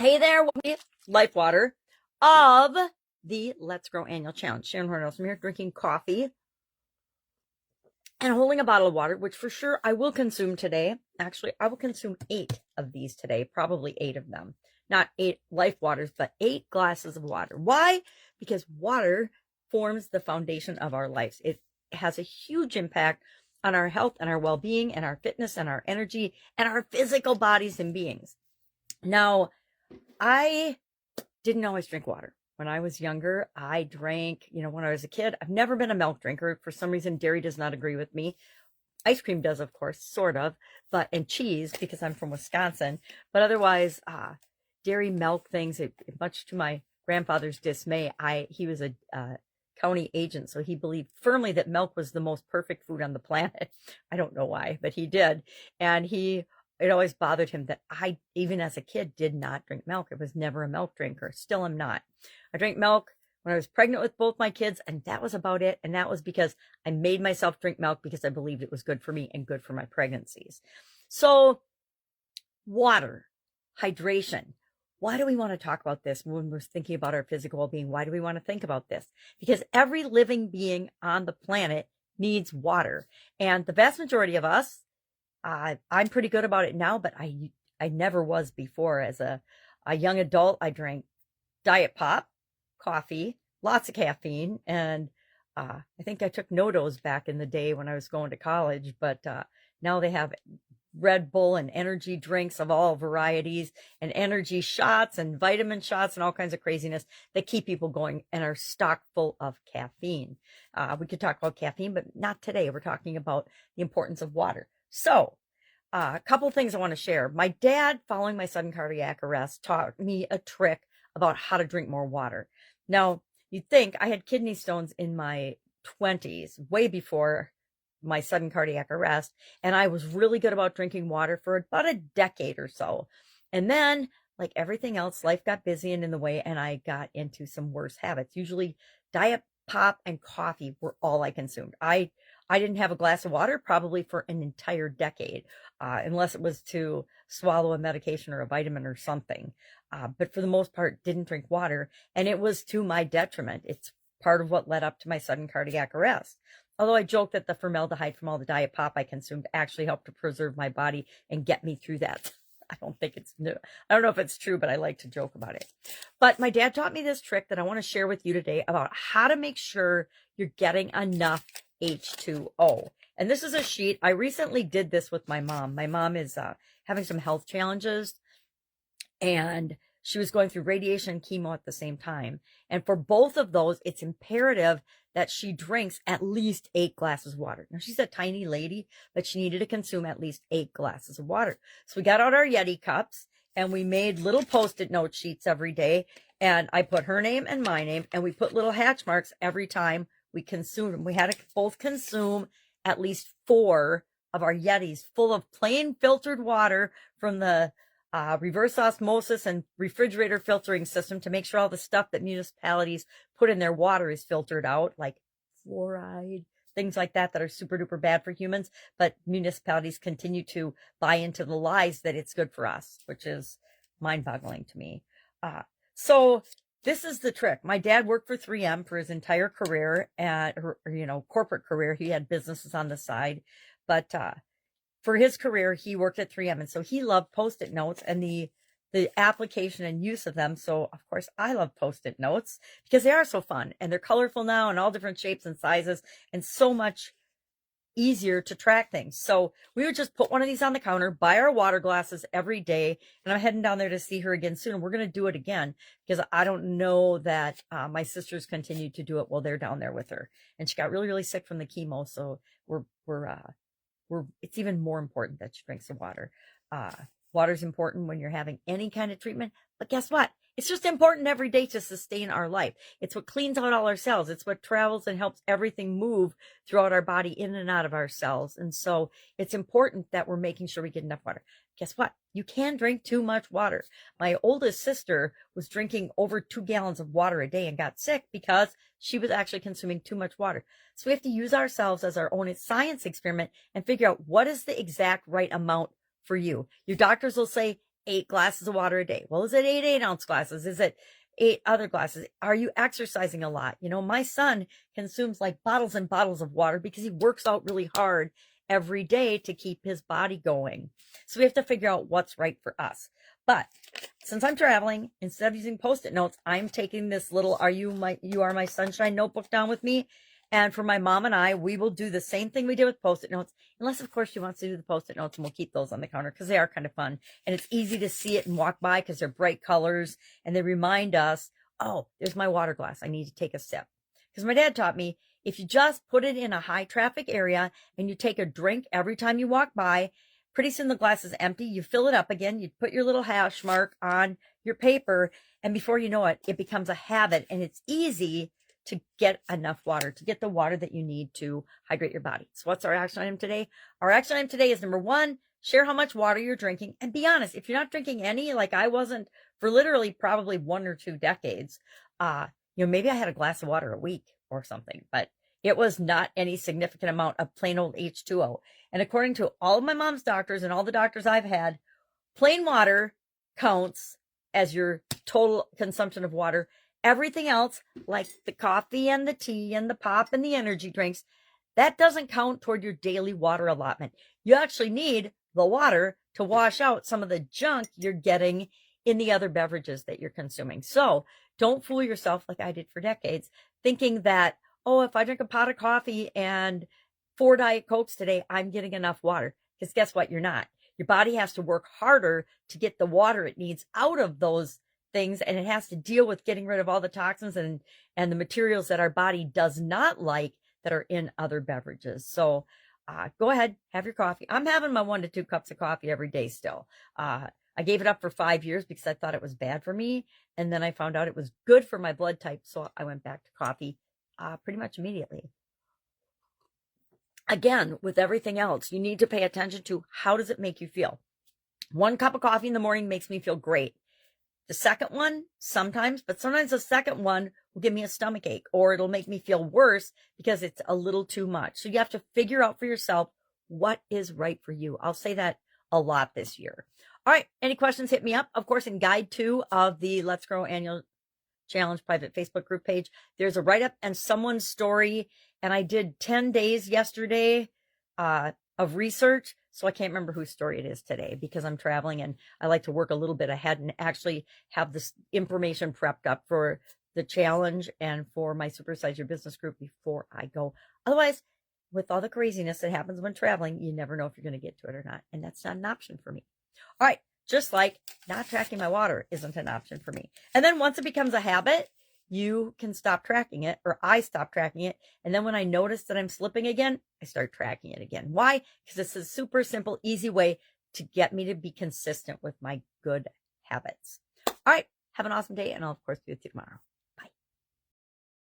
Hey there, Life Water of the Let's Grow Annual Challenge. Sharon Horne-Ellstrom here, drinking coffee and holding a bottle of water, which for sure I will consume today. Actually, I will consume 8 of these today, probably 8 of them. Not 8 Life Waters, but 8 glasses of water. Why? Because water forms the foundation of our lives. It has a huge impact on our health and our well-being and our fitness and our energy and our physical bodies and beings. Now, I didn't always drink water. When I was younger, I drank, when I was a kid. I've never been a milk drinker. For some reason, dairy does not agree with me. Ice cream does, of course, sort of, and cheese because I'm from Wisconsin. But otherwise, dairy, milk things, much to my grandfather's dismay, he was a county agent, so he believed firmly that milk was the most perfect food on the planet. I don't know why, but he did. And it always bothered him that I, even as a kid, did not drink milk. I was never a milk drinker. Still am not. I drank milk when I was pregnant with both my kids, and that was about it. And that was because I made myself drink milk because I believed it was good for me and good for my pregnancies. So, water, hydration. Why do we want to talk about this when we're thinking about our physical well-being? Why do we want to think about this? Because every living being on the planet needs water. And the vast majority of us, I'm pretty good about it now, but I never was before. As a young adult, I drank diet pop, coffee, lots of caffeine, and I think I took no-dos back in the day when I was going to college, but now they have Red Bull and energy drinks of all varieties and energy shots and vitamin shots and all kinds of craziness that keep people going and are stocked full of caffeine. We could talk about caffeine, but not today. We're talking about the importance of water. So, a couple things I want to share. My dad, following my sudden cardiac arrest, taught me a trick about how to drink more water. Now, you'd think I had kidney stones in my 20s, way before my sudden cardiac arrest, and I was really good about drinking water for about a decade or so. And then, like everything else, life got busy and in the way, and I got into some worse habits. Usually, diet pop and coffee were all I consumed. I didn't have a glass of water probably for an entire decade, unless it was to swallow a medication or a vitamin or something. But for the most part, didn't drink water, and it was to my detriment. It's part of what led up to my sudden cardiac arrest. Although I joke that the formaldehyde from all the diet pop I consumed actually helped to preserve my body and get me through that. I don't know if it's true, but I like to joke about it. But my dad taught me this trick that I want to share with you today about how to make sure you're getting enough H20. And this is a sheet. I recently did this with my mom. My mom is having some health challenges, and she was going through radiation and chemo at the same time. And for both of those, it's imperative that she drinks at least 8 glasses of water. Now, she's a tiny lady, but she needed to consume at least 8 glasses of water. So we got out our Yeti cups, and we made little Post-it note sheets every day. And I put her name and my name, and we put little hatch marks every time we consumed them. We had to both consume at least 4 of our Yetis full of plain filtered water from the reverse osmosis and refrigerator filtering system to make sure all the stuff that municipalities put in their water is filtered out, like fluoride, things like that are super duper bad for humans. But municipalities continue to buy into the lies that it's good for us, which is mind-boggling to me. So this is the trick. My dad worked for 3M for his entire career, corporate career. He had businesses on the side, but for his career, he worked at 3M, and so he loved Post-it notes and the application and use of them. So, of course, I love Post-it notes because they are so fun, and they're colorful now in all different shapes and sizes, and so much easier to track things. So we would just put one of these on the counter, buy our water glasses every day, and I'm heading down there to see her again soon. We're going to do it again because I don't know that my sisters continued to do it while they're down there with her, and she got really, really sick from the chemo. So it's even more important that she drinks some water. Water's important when you're having any kind of treatment, but guess what? It's just important every day to sustain our life. It's what cleans out all our cells. It's what travels and helps everything move throughout our body, in and out of our cells. And so it's important that we're making sure we get enough water. Guess what? You can drink too much water. My oldest sister was drinking over 2 gallons of water a day and got sick because she was actually consuming too much water. So we have to use ourselves as our own science experiment and figure out what is the exact right amount for you. Your doctors will say 8 glasses of water a day. Well, is it 8 ounce glasses? Is it 8 other glasses? Are you exercising a lot? My son consumes like bottles and bottles of water because he works out really hard every day to keep his body going. So we have to figure out what's right for us. But since I'm traveling, instead of using Post-it notes, I'm taking this little You Are My Sunshine notebook down with me. And for my mom and I, we will do the same thing we did with Post-it notes, unless, of course, she wants to do the Post-it notes, and we'll keep those on the counter because they are kind of fun. And it's easy to see it and walk by because they're bright colors, and they remind us, oh, there's my water glass. I need to take a sip. Because my dad taught me, if you just put it in a high traffic area and you take a drink every time you walk by, pretty soon the glass is empty. You fill it up again. You put your little hash mark on your paper, and before you know it, it becomes a habit, and it's easy to get enough water, to get the water that you need to hydrate your body. So what's our action item today? Our action item today is number 1, share how much water you're drinking. And be honest, if you're not drinking any, like I wasn't for literally probably 1 or 2 decades, maybe I had a glass of water a week or something, but it was not any significant amount of plain old H2O. And according to all of my mom's doctors and all the doctors I've had, plain water counts as your total consumption of water. Everything else, like the coffee and the tea and the pop and the energy drinks, that doesn't count toward your daily water allotment. You actually need the water to wash out some of the junk you're getting in the other beverages that you're consuming. So don't fool yourself like I did for decades, thinking that, oh, if I drink a pot of coffee and 4 Diet Cokes today, I'm getting enough water. Because guess what? You're not. Your body has to work harder to get the water it needs out of those things, and it has to deal with getting rid of all the toxins and the materials that our body does not like that are in other beverages. So go ahead, have your coffee. I'm having my 1 to 2 cups of coffee every day still. I gave it up for 5 years because I thought it was bad for me, and then I found out it was good for my blood type, so I went back to coffee pretty much immediately. Again, with everything else, you need to pay attention to how does it make you feel. 1 cup of coffee in the morning makes me feel great. The second one, sometimes, but sometimes the second one will give me a stomach ache, or it'll make me feel worse because it's a little too much. So you have to figure out for yourself what is right for you. I'll say that a lot this year. All right. Any questions, hit me up. Of course, in guide 2 of the Let's Grow Annual Challenge private Facebook group page, there's a write-up and someone's story. And I did 10 days yesterday of research. So I can't remember whose story it is today because I'm traveling and I like to work a little bit ahead and actually have this information prepped up for the challenge and for my Supersize Your Business group before I go. Otherwise, with all the craziness that happens when traveling, you never know if you're going to get to it or not. And that's not an option for me. All right. Just like not tracking my water isn't an option for me. And then once it becomes a habit, you can stop tracking it, or I stop tracking it. And then when I notice that I'm slipping again, I start tracking it again. Why? Because it's a super simple, easy way to get me to be consistent with my good habits. All right. Have an awesome day. And I'll, of course, be with you tomorrow.